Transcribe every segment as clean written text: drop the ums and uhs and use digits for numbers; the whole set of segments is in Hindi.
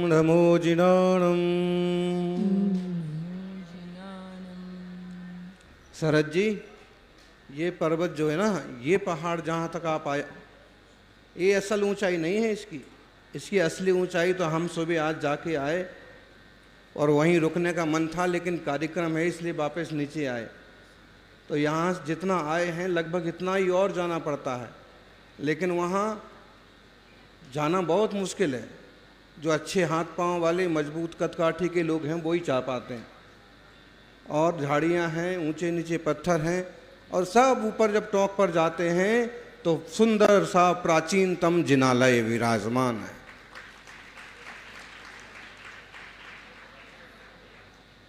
नमोजिनानम्। शरद जी, ये पर्वत जो है ना, ये पहाड़ जहाँ तक आप आए, ये असल ऊंचाई नहीं है इसकी। इसकी असली ऊंचाई तो हम सुबह आज जाके आए और वहीं रुकने का मन था, लेकिन कार्यक्रम है इसलिए वापस नीचे आए। तो यहाँ जितना आए हैं लगभग इतना ही और जाना पड़ता है, लेकिन वहाँ जाना बहुत मुश्किल है। जो अच्छे हाथ पांव वाले मजबूत कदकाठी के लोग हैं वो ही जा पाते हैं। और झाड़ियाँ हैं, ऊंचे नीचे पत्थर हैं, और सब ऊपर जब टॉप पर जाते हैं तो सुंदर सा प्राचीनतम जिनालय विराजमान है।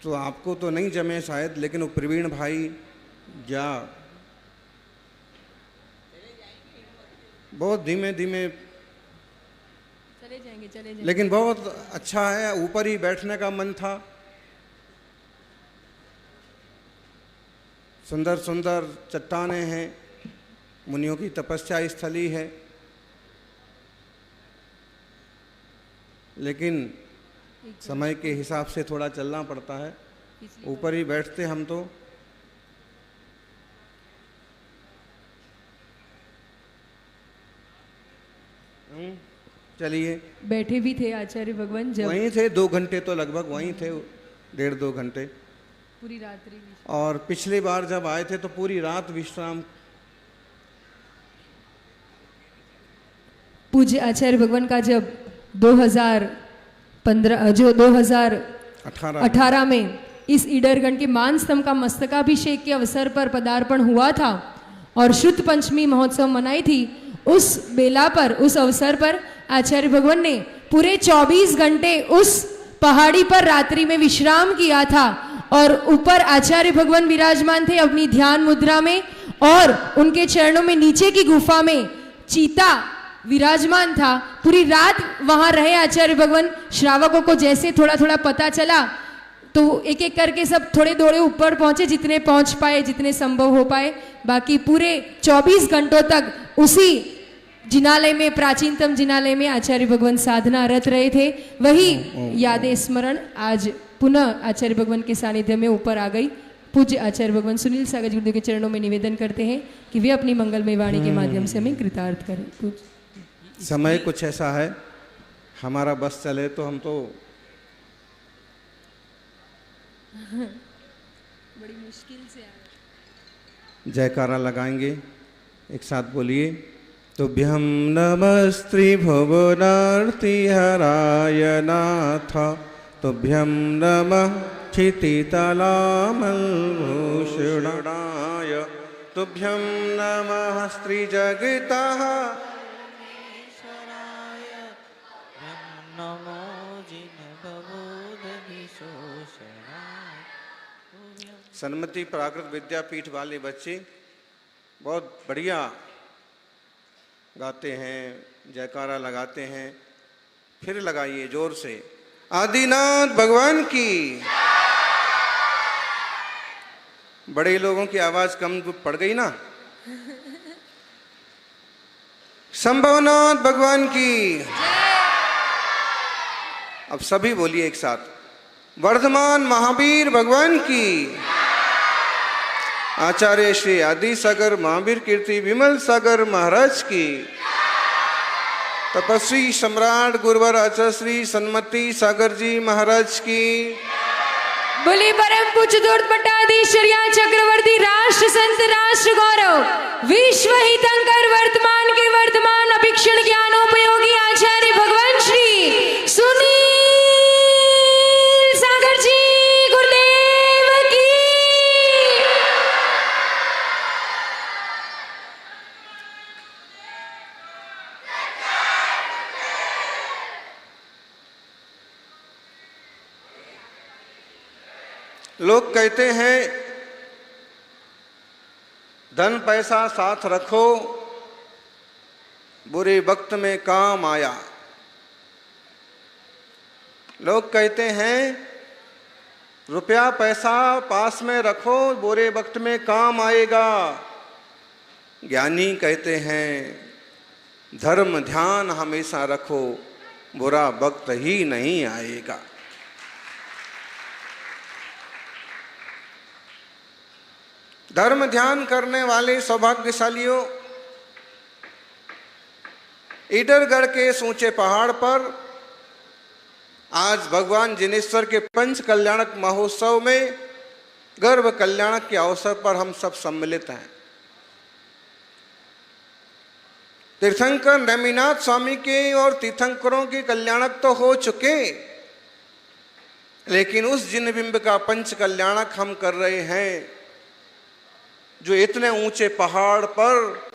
तो आपको तो नहीं जमे शायद, लेकिन वो प्रवीण भाई या बहुत धीमे धीमे चले जाएंगे। लेकिन बहुत अच्छा है। ऊपर ही बैठने का मन था। सुंदर सुंदर चट्टानें हैं, मुनियों की तपस्या स्थली है, लेकिन समय के हिसाब से थोड़ा चलना पड़ता है। ऊपर ही बैठते हम तो। चलिए, बैठे भी थे आचार्य भगवान जब वहीं थे 2 घंटे, तो लगभग वहीं थे, 1.5-2 घंटे, पूरी रात्रि। और पिछली बार जब आए थे तो पूरी रात विश्राम। पूज्य आचार्य भगवान का जब 2018 में इस ईडरगढ़ के मान स्तंभ का मस्तकाभिषेक के अवसर पर पदार्पण हुआ था और शुद्ध पंचमी महोत्सव मनाई थी, उस बेला पर, उस अवसर पर आचार्य भगवान ने पूरे 24 घंटे उस पहाड़ी पर रात्रि में विश्राम किया था। और ऊपर आचार्य भगवान विराजमान थे अपनी ध्यान मुद्रा में, और उनके चरणों में नीचे की गुफा में चीता विराजमान था। पूरी रात वहां रहे आचार्य भगवान। श्रावकों को जैसे थोड़ा थोड़ा पता चला तो एक एक करके सब थोड़े थोड़े ऊपर पहुंचे, जितने पहुंच पाए, जितने संभव हो पाए। बाकी पूरे 24 घंटों तक उसी जिनालय में, प्राचीनतम जिनालय में आचार्य भगवान साधना रत रहे थे। वही यादें स्मरण आज पुनः आचार्य भगवान के सानिध्य में ऊपर आ गई। पूज्य आचार्य भगवान सुनील सागर गुरुदेव के चरणों में निवेदन करते हैं कि वे अपनी मंगलमय वाणी के माध्यम से हमें कृतार्थ करें। समय कुछ ऐसा है, हमारा बस चले तो हम तो बड़ी मुश्किल से आए। जयकारा लगाएंगे, एक साथ बोलिए। तुभ्यं नमस्त्री भुवनार्ति हराय नाथ, तुभ्यं नमः क्षितितलामलभूषणाय, तुभ्यं नमः स्त्रीजगतः सन्मति प्राकृत विद्यापीठ वाले बच्चे बहुत बढ़िया गाते हैं, जयकारा लगाते हैं। फिर लगाइए जोर से, आदिनाथ भगवान की। बड़े लोगों की आवाज कम पड़ गई ना। संभवनाथ भगवान की। अब सभी बोलिए एक साथ, वर्धमान महावीर भगवान की। आचार्य श्री आदि सागर महावीर कीर्ति विमल सागर महाराज की। तपस्वी सम्राट गुरुवर आचार्य श्री सन्मति सागर जी महाराज की। बोले परम पूज्य दूर्दमठाधीश्वर्या चक्रवर्ती राष्ट्र संत राष्ट्र गौरव विश्व हितंकर वर्तमान के वर्तमान अभिक्षण ज्ञानोपयोगी आचार्य भगवान श्री सुनील सागर जी गुरुदेव की। लोग कहते हैं धन पैसा साथ रखो, बुरे वक्त में काम आया। लोग कहते हैं रुपया पैसा पास में रखो, बुरे वक्त में काम आएगा। ज्ञानी कहते हैं धर्म ध्यान हमेशा रखो, बुरा वक्त ही नहीं आएगा। धर्म ध्यान करने वाले सौभाग्यशालियों, ईडरगढ़ के इस ऊंचे पहाड़ पर आज भगवान जिनेश्वर के पंच कल्याणक महोत्सव में गर्भ कल्याणक के अवसर पर हम सब सम्मिलित हैं। तीर्थंकर नेमिनाथ स्वामी के और तीर्थंकरों के कल्याणक तो हो चुके, लेकिन उस जिनबिंब का पंच कल्याणक हम कर रहे हैं जो इतने ऊंचे पहाड़ पर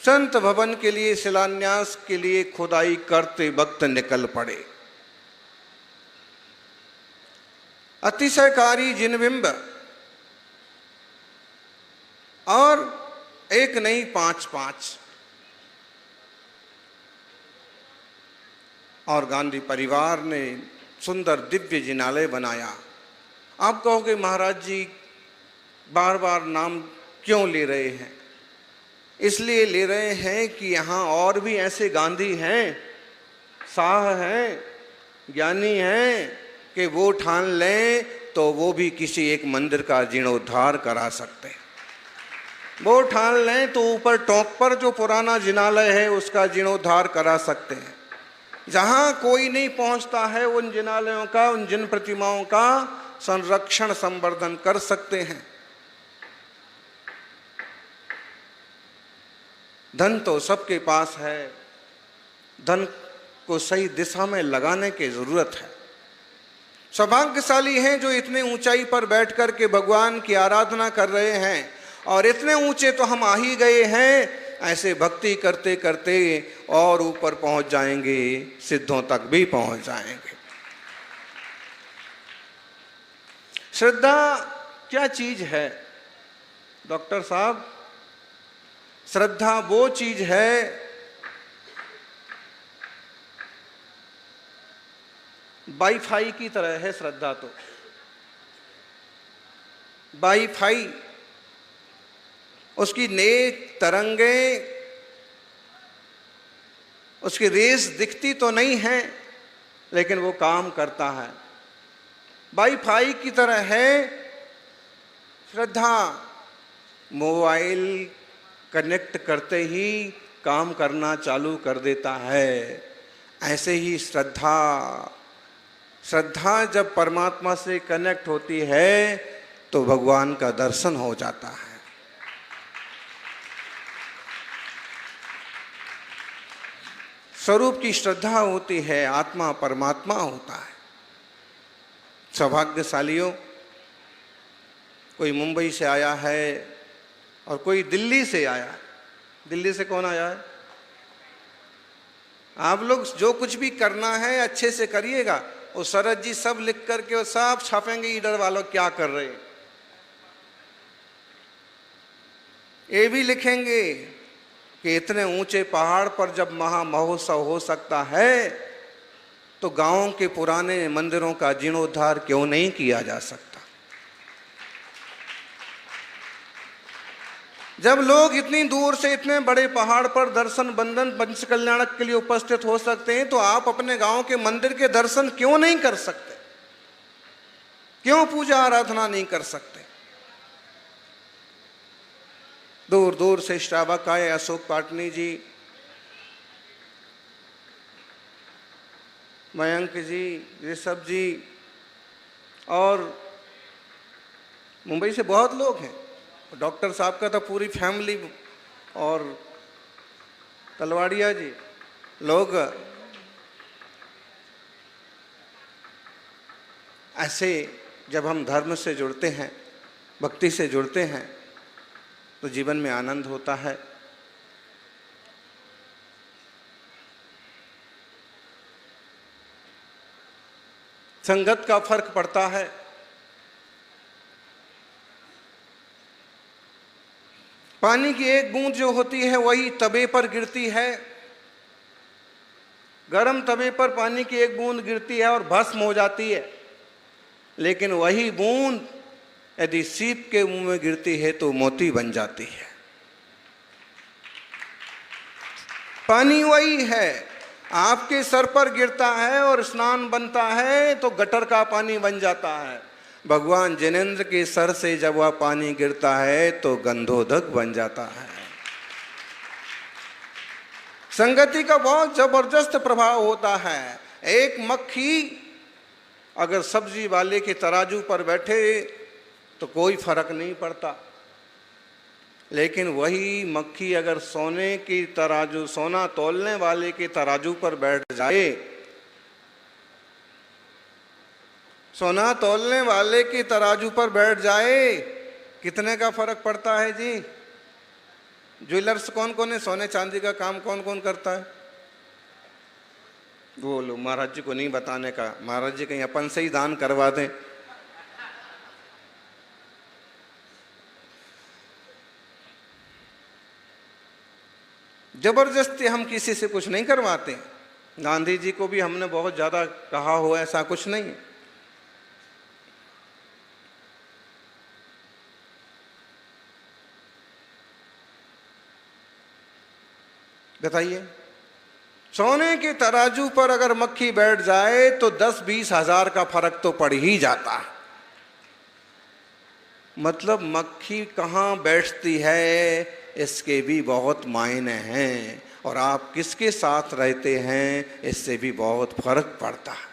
संत भवन के लिए शिलान्यास के लिए खुदाई करते वक्त निकल पड़े। अतिशयकारी जिनबिंब और एक नहीं 5-5 और गांधी परिवार ने सुंदर दिव्य जिनालय बनाया। आप कहोगे महाराज जी बार बार नाम क्यों ले रहे हैं? इसलिए ले रहे हैं कि यहाँ और भी ऐसे गांधी हैं, शाह हैं, ज्ञानी हैं कि वो ठान लें तो वो भी किसी एक मंदिर का जीर्णोद्धार करा सकते हैं। वो ठान लें तो ऊपर टॉप पर जो पुराना जिनालय है उसका जीर्णोद्धार करा सकते हैं। जहाँ कोई नहीं पहुँचता है उन जिनालयों का, उन जिन प्रतिमाओं का संरक्षण संवर्धन कर सकते हैं। धन तो सबके पास है, धन को सही दिशा में लगाने की जरूरत है। सौभाग्यशाली हैं जो इतने ऊंचाई पर बैठ कर के भगवान की आराधना कर रहे हैं, और इतने ऊंचे तो हम आ ही गए हैं, ऐसे भक्ति करते करते और ऊपर पहुंच जाएंगे, सिद्धों तक भी पहुंच जाएंगे। श्रद्धा क्या चीज है डॉक्टर साहब? श्रद्धा वो चीज है वाईफाई की तरह है। श्रद्धा तो वाईफाई, उसकी नेक तरंगे, उसकी रेस दिखती तो नहीं है लेकिन वो काम करता है। वाईफाई की तरह है श्रद्धा। मोबाइल कनेक्ट करते ही काम करना चालू कर देता है, ऐसे ही श्रद्धा जब परमात्मा से कनेक्ट होती है तो भगवान का दर्शन हो जाता है। स्वरूप की श्रद्धा होती है, आत्मा परमात्मा होता है। सौभाग्यशालियों, कोई मुंबई से आया है और कोई दिल्ली से आया है। दिल्ली से कौन आया है? आप लोग जो कुछ भी करना है अच्छे से करिएगा। वो शरद जी सब लिख करके वो सब छापेंगे ईडर वालों क्या कर रहे हैं। ये भी लिखेंगे कि इतने ऊंचे पहाड़ पर जब महा महोत्सव हो सकता है तो गांवों के पुराने मंदिरों का जीर्णोद्धार क्यों नहीं किया जा सकता। जब लोग इतनी दूर से इतने बड़े पहाड़ पर दर्शन बंधन पंच कल्याणक के लिए उपस्थित हो सकते हैं तो आप अपने गांव के मंदिर के दर्शन क्यों नहीं कर सकते? क्यों पूजा आराधना नहीं कर सकते? दूर दूर से श्रावक आए, अशोक पाटनी जी, मयंक जी, ऋषभ जी, और मुंबई से बहुत लोग हैं। डॉक्टर साहब का तो पूरी फैमिली, और तलवाड़िया जी, लोग ऐसे जब हम धर्म से जुड़ते हैं, भक्ति से जुड़ते हैं तो जीवन में आनंद होता है। संगत का फर्क पड़ता है। पानी की एक बूंद जो होती है वही तवे पर गिरती है। गर्म तवे पर पानी की एक बूंद गिरती है और भस्म हो जाती है, लेकिन वही बूंद यदि सीप के मुंह में गिरती है तो मोती बन जाती है। पानी वही है, आपके सर पर गिरता है और स्नान बनता है तो गटर का पानी बन जाता है। भगवान जिनेंद्र के सर से जब वह पानी गिरता है तो गंधोदक बन जाता है। संगति का बहुत जबरदस्त प्रभाव होता है। एक मक्खी अगर सब्जी वाले के तराजू पर बैठे तो कोई फर्क नहीं पड़ता, लेकिन वही मक्खी अगर सोने की तराजू, सोना तोलने वाले के तराजू पर बैठ जाए, सोना तोलने वाले के तराजू पर बैठ जाए, कितने का फर्क पड़ता है जी? ज्वेलर्स कौन कौन है? सोने चांदी का काम कौन कौन करता है? बोलो, महाराज जी को नहीं बताने का, महाराज जी कहीं अपन से ही दान करवा दें। जबरदस्ती हम किसी से कुछ नहीं करवाते। गांधी जी को भी हमने बहुत ज्यादा कहा हो, ऐसा कुछ नहीं। बताइए, सोने के तराजू पर अगर मक्खी बैठ जाए तो 10-20 हजार का फर्क तो पड़ ही जाता है। मतलब मक्खी कहाँ बैठती है इसके भी बहुत मायने हैं, और आप किसके साथ रहते हैं इससे भी बहुत फर्क पड़ता है।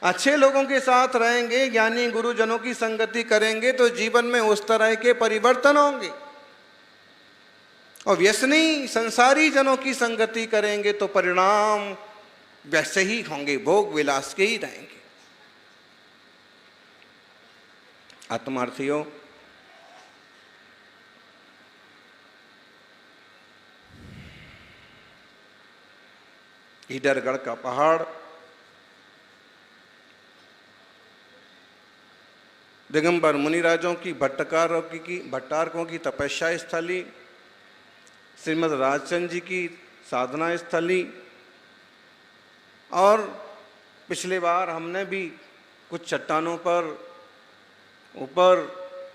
अच्छे लोगों के साथ रहेंगे, ज्ञानी गुरुजनों की संगति करेंगे तो जीवन में उस तरह के परिवर्तन होंगे, और व्यसनी संसारी जनों की संगति करेंगे तो परिणाम वैसे ही होंगे, भोग विलास के ही रहेंगे। आत्मार्थियों, ईडरगढ़ का पहाड़ दिगंबर मुनिराजों की, भट्टारकों की तपस्या स्थली, श्रीमद राजचंद्र जी की साधना स्थली, और पिछले बार हमने भी कुछ चट्टानों पर ऊपर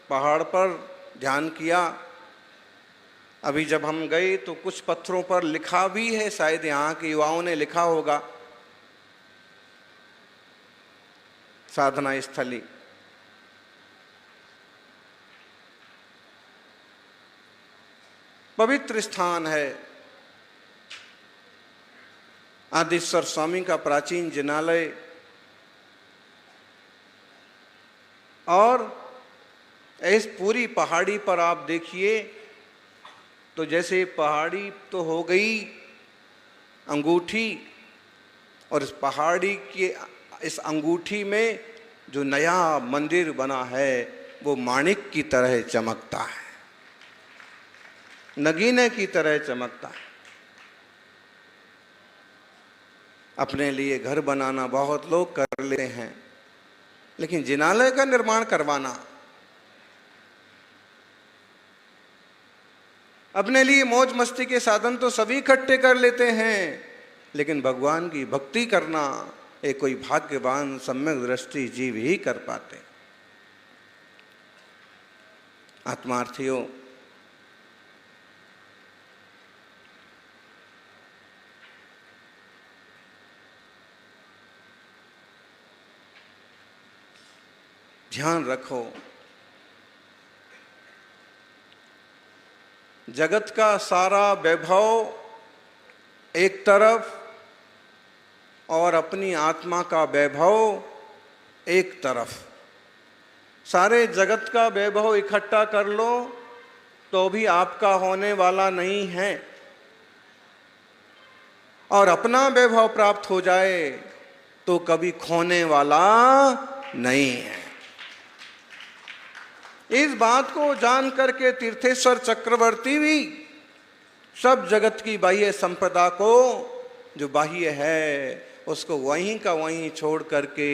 पहाड़ पर ध्यान किया। अभी जब हम गए तो कुछ पत्थरों पर लिखा भी है, शायद यहाँ के युवाओं ने लिखा होगा, साधना स्थली। पवित्र स्थान है। आदिश्वर स्वामी का प्राचीन जिनालय, और इस पूरी पहाड़ी पर आप देखिए तो जैसे पहाड़ी तो हो गई अंगूठी, और इस पहाड़ी के इस अंगूठी में जो नया मंदिर बना है वो माणिक की तरह चमकता है, नगीने की तरह चमकता है। अपने लिए घर बनाना बहुत लोग कर लेते हैं, लेकिन जिनालय का निर्माण करवाना, अपने लिए मौज मस्ती के साधन तो सभी इकट्ठे कर लेते हैं, लेकिन भगवान की भक्ति करना एक कोई भाग्यवान सम्यक दृष्टि जीव ही कर पाते। आत्मार्थियों, ध्यान रखो, जगत का सारा वैभव एक तरफ और अपनी आत्मा का वैभव एक तरफ। सारे जगत का वैभव इकट्ठा कर लो तो भी आपका होने वाला नहीं है, और अपना वैभव प्राप्त हो जाए तो कभी खोने वाला नहीं है। इस बात को जान करके तीर्थेश्वर चक्रवर्ती भी सब जगत की बाह्य संपदा को, जो बाह्य है, उसको वहीं का वहीं छोड़ करके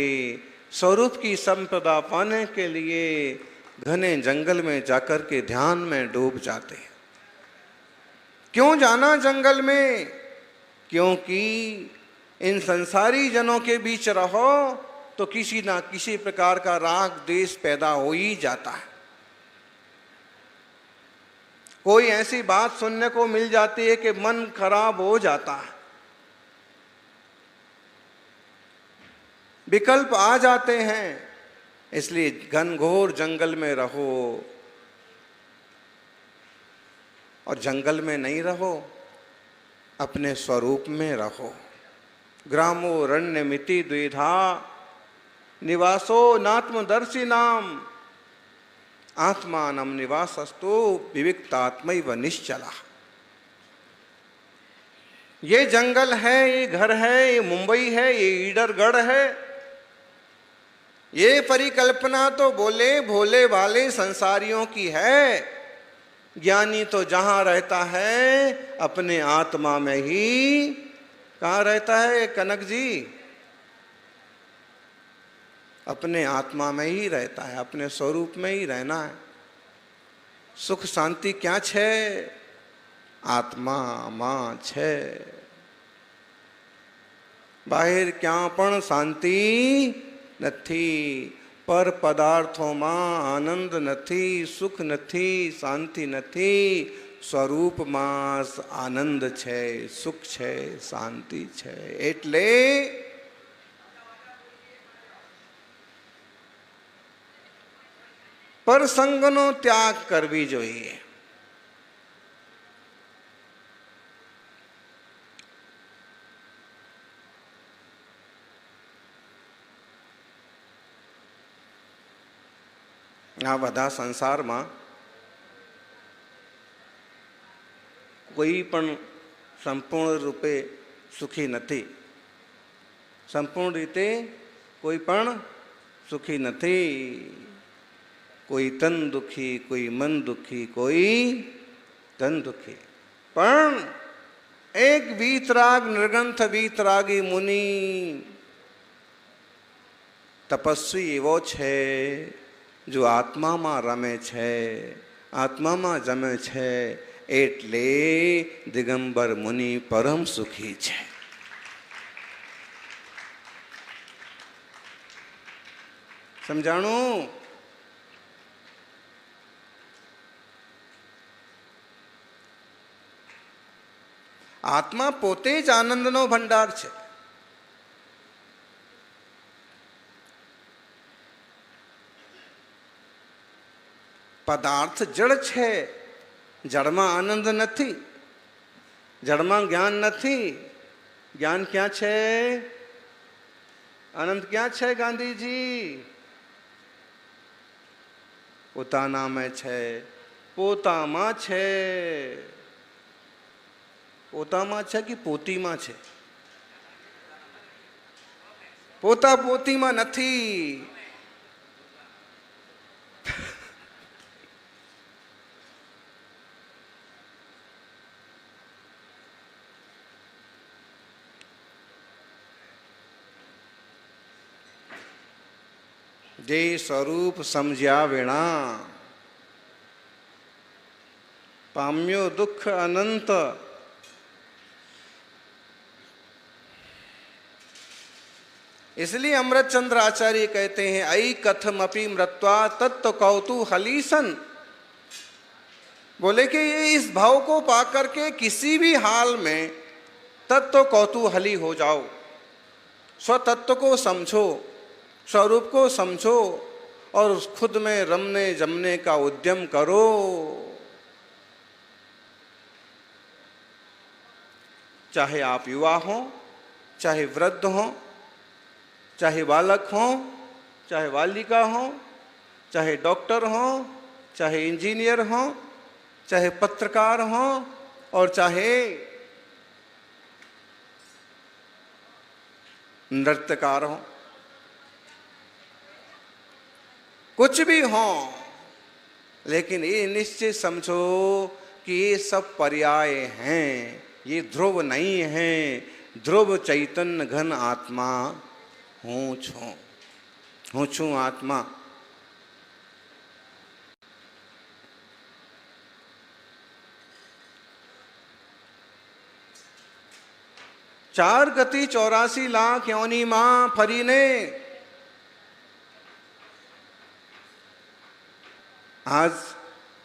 स्वरूप की संपदा पाने के लिए घने जंगल में जाकर के ध्यान में डूब जाते हैं। क्यों जाना जंगल में? क्योंकि इन संसारी जनों के बीच रहो तो किसी ना किसी प्रकार का राग द्वेष पैदा हो ही जाता है। कोई ऐसी बात सुनने को मिल जाती है कि मन खराब हो जाता है। विकल्प आ जाते हैं। इसलिए घनघोर जंगल में रहो और जंगल में नहीं रहो, अपने स्वरूप में रहो। ग्रामोरण्यमिति द्विधा निवासो नात्मदर्शी नाम आत्मानम निवासस्तु विविक्तात्मैव निश्चला। ये जंगल है, ये घर है, ये मुंबई है, ये ईडरगढ़ है, ये परिकल्पना तो बोले भोले भाले संसारियों की है। ज्ञानी तो जहां रहता है अपने आत्मा में ही। कहाँ रहता है कनक जी? अपने आत्मा में ही रहता है, अपने स्वरूप में ही रहना है। सुख शांति क्या छे? आत्मा मां छे। बाहर क्या पण शांति नथी, पर पदार्थों में आनंद नथी, सुख नथी, शांति नथी। स्वरूप में आनंद छे, सुख छे, शांति छे। एटले पर संगनो त्याग करवी जोईए। आ बधा संसार में कोई पण संपूर्ण रूपे सुखी नहीं। संपूर्ण रीते कोई पण सुखी नहीं। कोई तन दुखी, कोई मन दुखी, कोई तन दुखी। पण एक वीतराग निर्ग्रंथ वीतरागी मुनि तपस्वी एवो छे जो आत्मा में रमे छे, आत्मा में जमे छे। एटले दिगंबर मुनि परम सुखी छे। समझाणु? आत्मा पोते ज आनंदनो भंडार छे। पदार्थ जड़ छे, जड़ में आनंद नहीं, जड़ में ज्ञान नहीं। ज्ञान क्या छे? आनंद क्या छे गांधी जी? पोताना में छे, पोता में छे। पोता में छे कि पोती में छे? पोता पोती में नहीं। जे स्वरूप समझ्या विना पाम्यो दुख अनंत। इसलिए अमृतचंद्र आचार्य कहते हैं ऐ कथमपि मृत्वा तत्व कौतूहलीसन। बोले कि ये इस भाव को पाकर के किसी भी हाल में तत्व कौतूहली हो जाओ। स्वतत्व को समझो, स्वरूप को समझो और खुद में रमने जमने का उद्यम करो। चाहे आप युवा हो, चाहे वृद्ध हो, चाहे बालक हो, चाहे बालिका हो, चाहे डॉक्टर हो, चाहे इंजीनियर हो, चाहे पत्रकार हो और चाहे नृत्यकार हो, कुछ भी हो, लेकिन ये निश्चय समझो कि ये सब पर्याय हैं, ये ध्रुव नहीं है। ध्रुव चैतन्य घन आत्मा हूँ छू आत्मा। चार गति 84 लाख योनि मां फरीने आज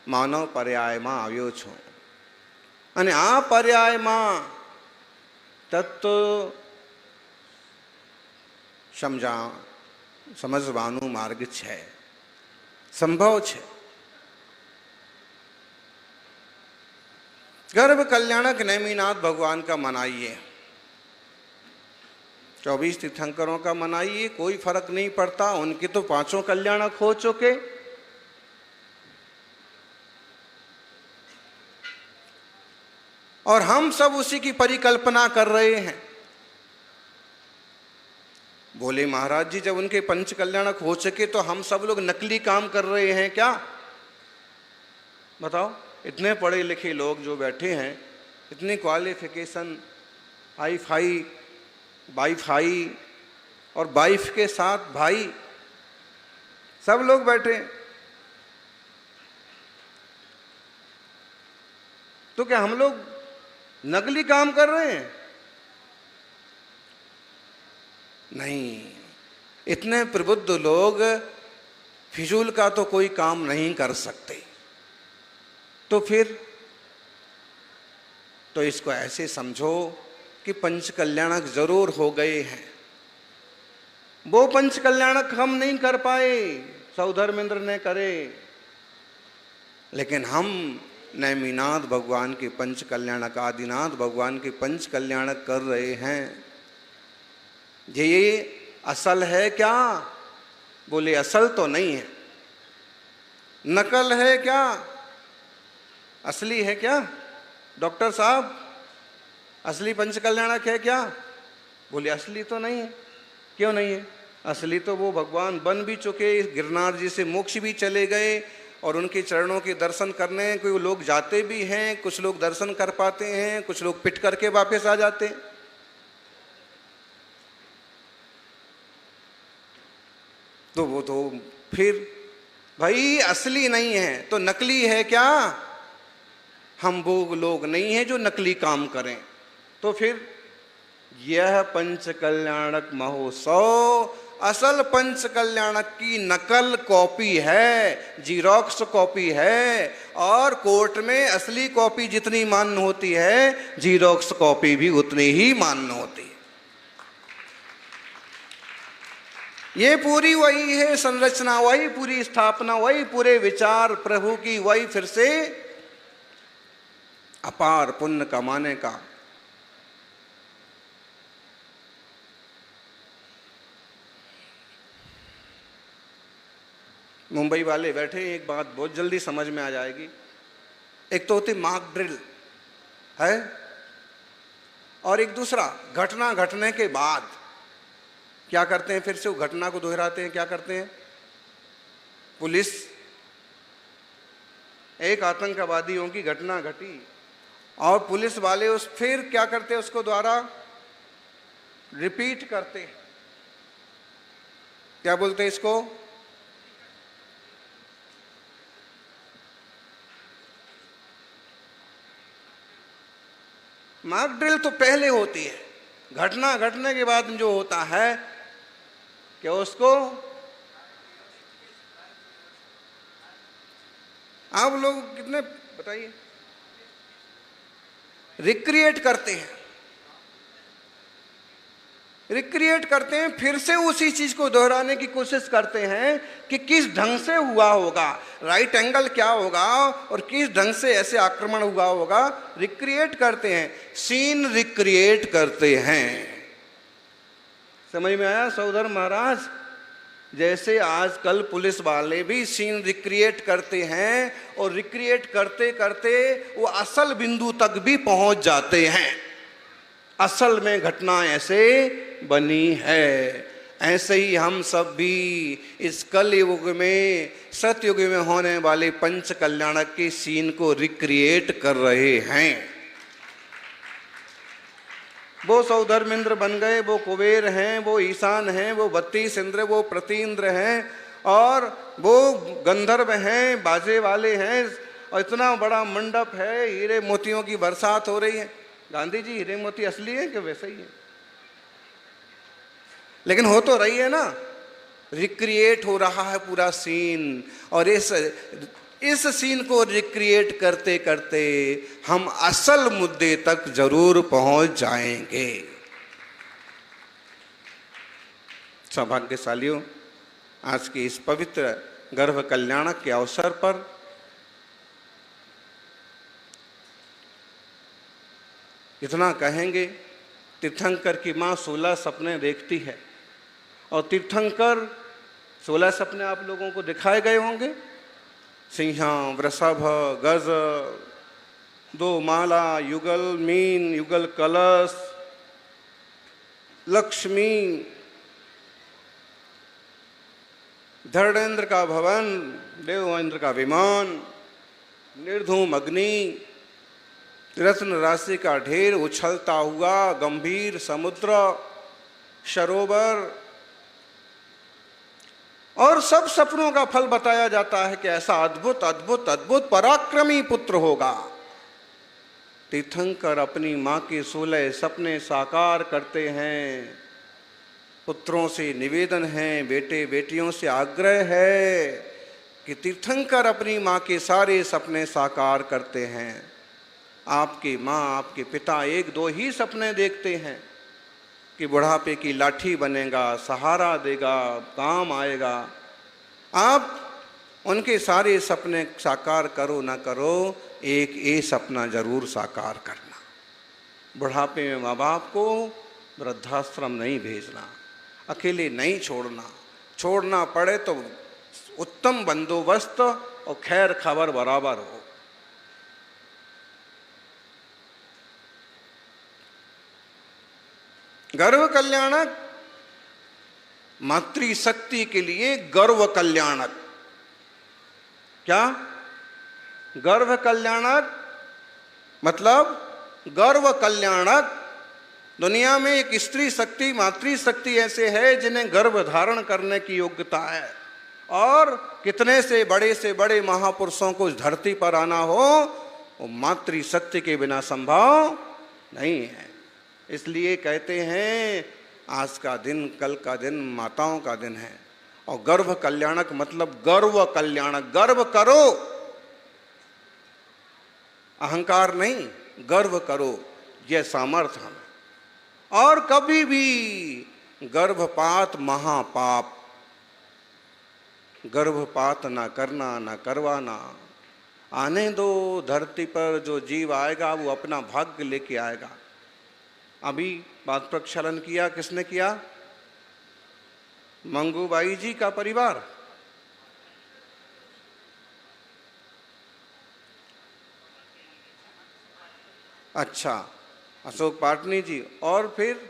मानव पर्याय में आव्यो छो। अने आ पर्याय में तत्व સમજવાનું માર્ગ છે, સંભવ છે। गर्भ कल्याणक नेमिनाथ भगवान का मनाइए, 24 तीर्थंकरों का मनाइए, कोई फर्क नहीं पड़ता। उनके तो 5 कल्याणक हो चुके। और हम सब उसी की परिकल्पना कर रहे हैं। बोले महाराज जी, जब उनके 5 कल्याणक हो चुके तो हम सब लोग नकली काम कर रहे हैं क्या? बताओ, इतने पढ़े लिखे लोग जो बैठे हैं, इतनी क्वालिफिकेशन, वाईफाई और वाइफ के साथ भाई, सब लोग बैठे, तो क्या हम लोग नकली काम कर रहे हैं? नहीं, इतने प्रबुद्ध लोग फिजूल का तो कोई काम नहीं कर सकते। तो फिर तो इसको ऐसे समझो कि 5 कल्याणक जरूर हो गए हैं। वो 5 कल्याणक हम नहीं कर पाए, सौधर्मेंद्र ने करे, लेकिन हम नेमिनाथ भगवान के 5 कल्याणक, आदिनाथ भगवान के 5 कल्याणक कर रहे हैं। ये असल है क्या? बोले असल तो नहीं है। नकल है क्या? असली है क्या? डॉक्टर साहब, असली 5 कल्याणक है क्या? बोले असली तो नहीं है। क्यों नहीं है? असली तो वो भगवान बन भी चुके, गिरनार जी से मोक्ष भी चले गए, और उनके चरणों के दर्शन करने कोई लोग जाते भी हैं, कुछ लोग दर्शन कर पाते हैं, कुछ लोग पिट करके वापस आ जाते हैं। तो वो तो फिर भाई असली नहीं है तो नकली है क्या? हम वो लोग नहीं हैं जो नकली काम करें। तो फिर यह 5 कल्याणक महोत्सव असल 5 कल्याणक की नकल कॉपी है, जीरोक्स कॉपी है, और कोर्ट में असली कॉपी जितनी मान्य होती है, जीरोक्स कॉपी भी उतनी ही मान्य होती है। ये पूरी वही है संरचना, वही पूरी स्थापना, वही पूरे विचार प्रभु की, वही फिर से अपार पुण्य कमाने का। मुंबई वाले बैठे, एक बात बहुत जल्दी समझ में आ जाएगी। एक तो होती मार्क ड्रिल है, और एक दूसरा घटना घटने के बाद क्या करते हैं, फिर से वो घटना को दोहराते हैं। क्या करते हैं? पुलिस, एक आतंकवादियों की घटना घटी और पुलिस वाले उस फिर क्या करते हैं, उसको द्वारा रिपीट करते हैं। क्या बोलते हैं इसको? मार्क ड्रिल तो पहले होती है, घटना घटने के बाद जो होता है क्या उसको आप लोग कितने बताइए रिक्रिएट करते हैं, रिक्रिएट करते हैं, फिर से उसी चीज को दोहराने की कोशिश करते हैं कि किस ढंग से हुआ होगा, राइट एंगल क्या होगा और किस ढंग से ऐसे आक्रमण हुआ होगा। रिक्रिएट करते हैं, सीन रिक्रिएट करते हैं। समझ में आया सौधर महाराज? जैसे आजकल पुलिस वाले भी सीन रिक्रिएट करते हैं, और रिक्रिएट करते करते वो असल बिंदु तक भी पहुंच जाते हैं। असल में घटना ऐसे बनी है। ऐसे ही हम सब भी इस कलयुग में, सतयुग में होने वाले 5 कल्याणक के सीन को रिक्रिएट कर रहे हैं। वो सौधर्मेंद्र बन गए, वो कुबेर हैं, वो ईशान हैं, वो 32 इंद्र, वो प्रतीन्द्र हैं, और वो गंधर्व हैं, बाजे वाले हैं, और इतना बड़ा मंडप है, हीरे मोतियों की बरसात हो रही है। गांधी जी, हीरे मोती असली है कि वैसे ही है? लेकिन हो तो रही है ना, रिक्रिएट हो रहा है पूरा सीन। और इस सीन को रिक्रिएट करते करते हम असल मुद्दे तक जरूर पहुंच जाएंगे। सौभाग्यशालियों, आज के इस पवित्र गर्भ कल्याणक के अवसर पर इतना कहेंगे, तीर्थंकर की माँ 16 सपने देखती है और तीर्थंकर 16 सपने आप लोगों को दिखाए गए होंगे। सिंह, वृषभ, गज, 2 माला, युगल मीन, युगल कलश, लक्ष्मी, धरणेन्द्र का भवन, देवेंद्र का विमान, निर्धूम अग्नि, रत्न राशि का ढेर, उछलता हुआ गंभीर समुद्र, सरोवर, और सब सपनों का फल बताया जाता है कि ऐसा अद्भुत अद्भुत अद्भुत पराक्रमी पुत्र होगा। तीर्थंकर अपनी माँ के 16 सपने साकार करते हैं। पुत्रों से निवेदन है, बेटे बेटियों से आग्रह है कि तीर्थंकर अपनी माँ के सारे सपने साकार करते हैं। आपकी माँ, आपके पिता 1-2 ही सपने देखते हैं कि बुढ़ापे की लाठी बनेगा, सहारा देगा, काम आएगा। आप उनके सारे सपने साकार करो ना करो, एक ये सपना जरूर साकार करना, बुढ़ापे में माँ बाप को वृद्धाश्रम नहीं भेजना, अकेले नहीं छोड़ना, छोड़ना पड़े तो उत्तम बंदोबस्त और खैर खबर बराबर हो। गर्भ कल्याणक मातृशक्ति के लिए गर्व कल्याणक। क्या? गर्भ कल्याणक मतलब गर्व कल्याणक। दुनिया में एक स्त्री शक्ति, मातृशक्ति ऐसे है जिन्हें गर्भ धारण करने की योग्यता है, और कितने से बड़े महापुरुषों को इस धरती पर आना हो, वो मातृशक्ति के बिना संभव नहीं है। इसलिए कहते हैं आज का दिन, कल का दिन माताओं का दिन है। और गर्भ कल्याणक मतलब गर्व कल्याणक। गर्व करो, अहंकार नहीं, गर्व करो, यह सामर्थ्य हमें। और कभी भी गर्भपात महापाप, गर्भपात ना करना, ना करवाना। आने दो, धरती पर जो जीव आएगा वो अपना भाग्य लेके आएगा। अभी बात प्रक्षालन किया, किसने किया? मंगूबाई जी का परिवार। अच्छा, अशोक पाटनी जी। और फिर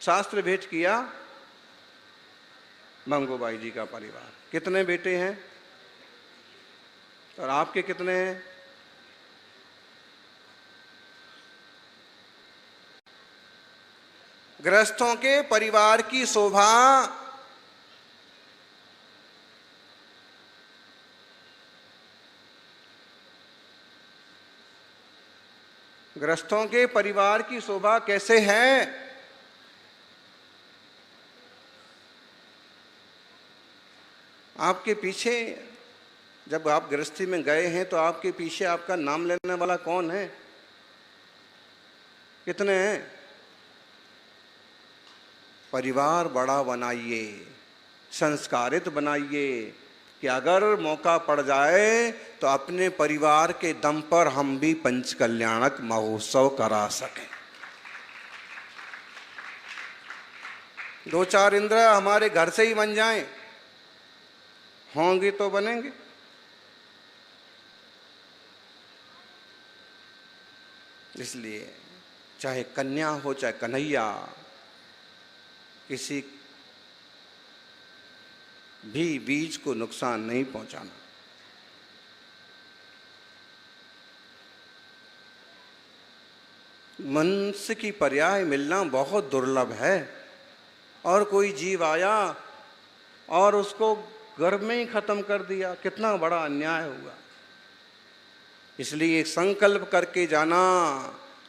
शास्त्र भेंट किया मंगूबाई जी का परिवार। कितने बेटे हैं और आपके कितने हैं? गृहस्थों के परिवार की शोभा गृहस्थों के परिवार की शोभा कैसे है? आपके पीछे जब आप गृहस्थी में गए हैं तो आपके पीछे आपका नाम लेने वाला कौन है? कितने हैं? परिवार बड़ा बनाइए, संस्कारित बनाइए कि अगर मौका पड़ जाए तो अपने परिवार के दम पर हम भी पंचकल्याणक महोत्सव करा सकें। 2-4 इंद्र हमारे घर से ही बन जाएं, होंगे तो बनेंगे। इसलिए चाहे कन्या हो चाहे कन्हैया, किसी भी बीज को नुकसान नहीं पहुंचाना। मनुष्य की पर्याय मिलना बहुत दुर्लभ है, और कोई जीव आया और उसको गर्भ में ही खत्म कर दिया, कितना बड़ा अन्याय हुआ। इसलिए संकल्प करके जाना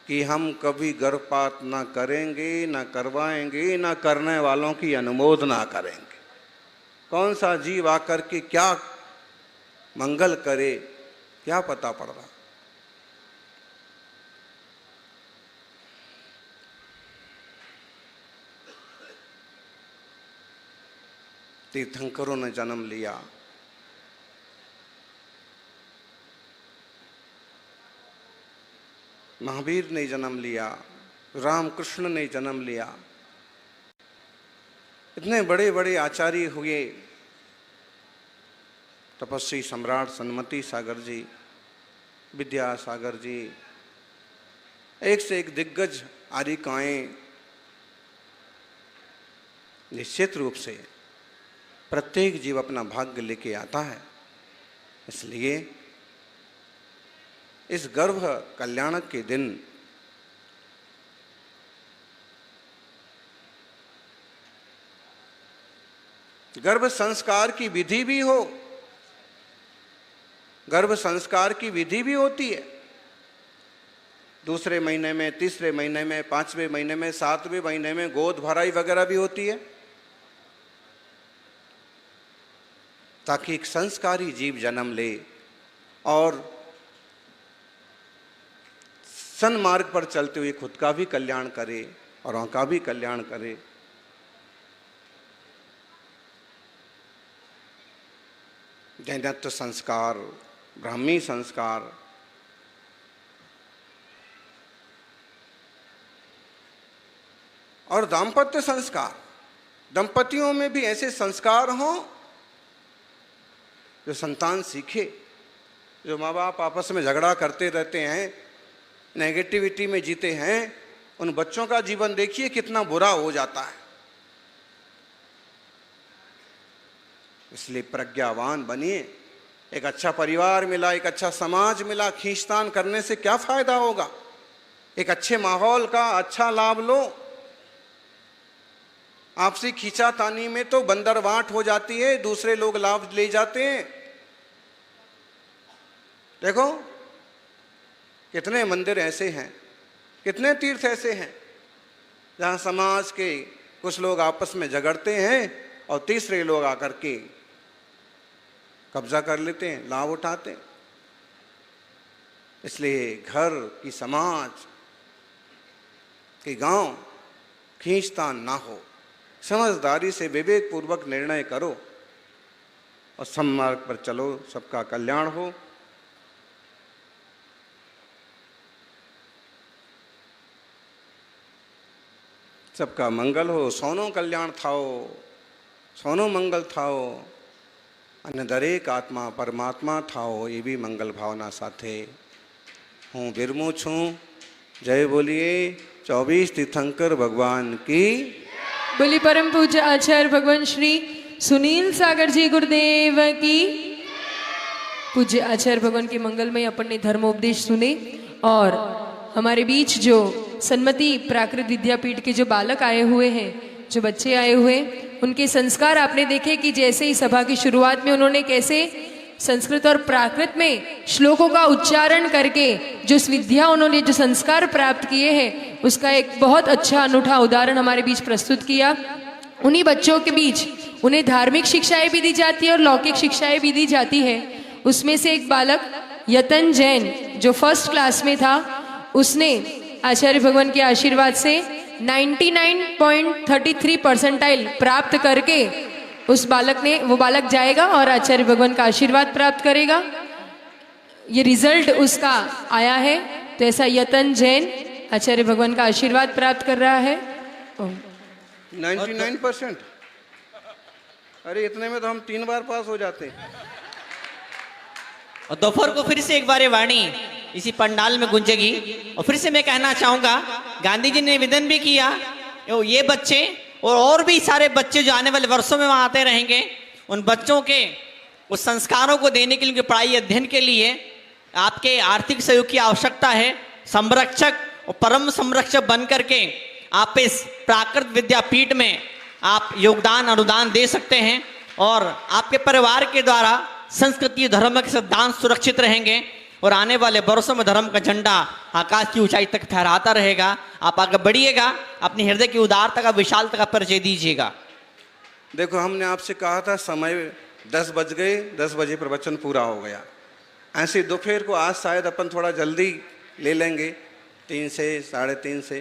कि हम कभी गर्भपात ना करेंगे, ना करवाएंगे, ना करने वालों की अनुमोदना करेंगे। कौन सा जीव आकर के क्या मंगल करे, क्या पता पड़ रहा। तीर्थंकरों ने जन्म लिया, महावीर ने जन्म लिया, रामकृष्ण ने जन्म लिया, इतने बड़े बड़े आचार्य हुए, तपस्वी सम्राट सन्मति सागर जी, विद्यासागर जी, एक से एक दिग्गज आर्यिकाएं। निश्चित रूप से प्रत्येक जीव अपना भाग्य लेके आता है, इसलिए इस गर्भ कल्याणक के दिन गर्भ संस्कार की विधि भी हो, गर्भ संस्कार की विधि भी होती है। दूसरे महीने में, तीसरे महीने में, 5वें महीने में, 7वें महीने में गोद भराई वगैरह भी होती है, ताकि एक संस्कारी जीव जन्म ले और सन्मार्ग पर चलते हुए खुद का भी कल्याण करे और उनका भी कल्याण करे। जैनत्व संस्कार, ब्राह्मी संस्कार, और दाम्पत्य संस्कार, दंपतियों में भी ऐसे संस्कार हों जो संतान सीखे। जो माँ बाप आपस में झगड़ा करते रहते हैं, नेगेटिविटी में जीते हैं, उन बच्चों का जीवन देखिए कितना बुरा हो जाता है। इसलिए प्रज्ञावान बनिए। एक अच्छा परिवार मिला, एक अच्छा समाज मिला, खींचतान करने से क्या फायदा होगा? एक अच्छे माहौल का अच्छा लाभ लो। आपसी खींचातानी में तो बंदरवांट हो जाती है, दूसरे लोग लाभ ले जाते हैं। देखो कितने मंदिर ऐसे हैं, कितने तीर्थ ऐसे हैं जहां समाज के कुछ लोग आपस में झगड़ते हैं और तीसरे लोग आकर के कब्जा कर लेते हैं, लाभ उठाते हैं। इसलिए घर की, समाज की, गांव खींचतान ना हो, समझदारी से विवेक पूर्वक निर्णय करो और सन्मार्ग पर चलो, सबका कल्याण हो। सबका मंगल हो, सोनो कल्याण थाओ, सोनो मंगल थाओ, અને દરેક આત્મા પરમાત્મા થાઓ એવી મંગલ ભાવના સાથે હું વિરમું છું। જય બોલીએ 24 तीर्थंकर भगवान की। बोली परम पूज्य आचार्य भगवान श्री सुनील सागर जी गुरुदेव की। पूज्य आचार्य भगवान के मंगलमय अपन ने धर्मोपदेश सुने और हमारे बीच जो सन्मति प्राकृत विद्यापीठ के जो बालक आए हुए हैं, जो बच्चे आए हुए, उनके संस्कार आपने देखे कि जैसे ही सभा की शुरुआत में उन्होंने कैसे संस्कृत और प्राकृत में श्लोकों का उच्चारण करके जो विद्या उन्होंने जो संस्कार प्राप्त किए हैं, उसका एक बहुत अच्छा अनूठा उदाहरण हमारे बीच प्रस्तुत किया। उन्हीं बच्चों के बीच उन्हें धार्मिक शिक्षाएं भी दी जाती है और लौकिक शिक्षाएं भी दी जाती है। उसमें से एक बालक यतन जैन जो फर्स्ट क्लास में था, उसने आचार्य भगवान के आशीर्वाद से 99.33 परसेंटाइल प्राप्त करके उस बालक ने, वो बालक जाएगा और आचार्य भगवान का आशीर्वाद प्राप्त करेगा। ये रिजल्ट उसका आया है। तो ऐसा यतन जैन आचार्य भगवान का आशीर्वाद प्राप्त कर रहा है। 99%। अरे इतने में तो हम 3 बार पास हो जाते हैं। और दोपहर को फिर से एक बार ये वाणी इसी पंडाल में गूंजेगी। और फिर से मैं कहना चाहूंगा, गांधी जी ने निवेदन भी किया, ये बच्चे और भी सारे बच्चे जो आने वाले वर्षों में वहां आते रहेंगे, उन बच्चों के उस संस्कारों को देने के लिए, उनके पढ़ाई अध्ययन के लिए आपके आर्थिक सहयोग की आवश्यकता है। संरक्षक और परम संरक्षक बन करके आप इस प्राकृत विद्यापीठ में आप योगदान अनुदान दे सकते हैं और आपके परिवार के द्वारा संस्कृति धर्म के सिद्धांत सुरक्षित रहेंगे और आने वाले वर्षों में धर्म का झंडा आकाश की ऊंचाई तक फहराता रहेगा। आप आगे बढ़िएगा, अपने हृदय की उदारता का, विशालता का परिचय दीजिएगा। देखो हमने आपसे कहा था समय 10 बज गए, 10 बजे प्रवचन पूरा हो गया। ऐसे दोपहर को आज शायद अपन थोड़ा जल्दी ले लेंगे, 3 से 3:30 से।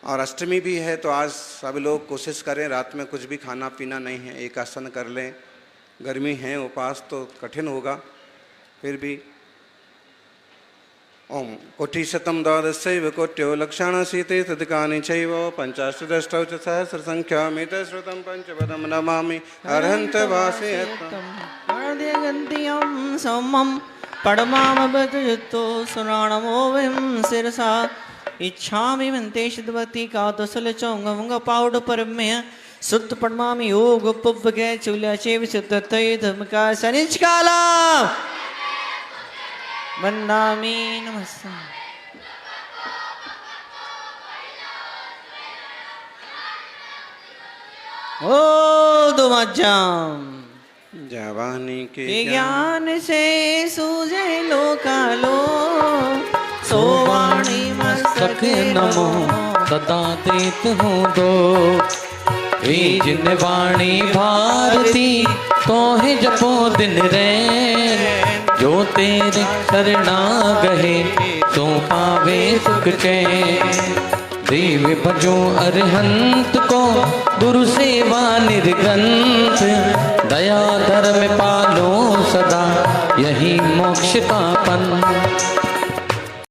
और अष्टमी भी है तो आज सब लोग कोशिश करें रात में कुछ भी खाना पीना नहीं है, एक आसन कर लें। गर्मी है, उपास तो कठिन होगा, फिर भी ओम कोटिशतम द्वादशैव कोट्यो लक्षाणशीते तदिकानि चैव पंचाशदष्टौ च सहस्रसङ्ख्यामित श्रुतं पंचपदं नमामि अर्हन्त वासे गन्त्यं समं पडमामबजुतो सुराणमो विं शिरसा इच्छामि मन्ते शिद्वती कातसल चौंगमंग पाउड परम्य सुत पडमामि योग पुव्वगे चुल्या चेव सुततै धमका सनिचकाला वन्दामि नमस्ते। ओ दुमज्जाम जवानी के ज्ञान से सूझे लोकालो सोवाणी मस्तक नमो सदा देत हूँ दो हे जिन वाणी भारती तो है जपो दिन रैन जो तेरे शरणा गहे तो पावे सुख चैन देव भजो अरहंत को गुरु सेवा निर्गंथ दया धर्म पालो सदा यही मोक्ष का पंथ।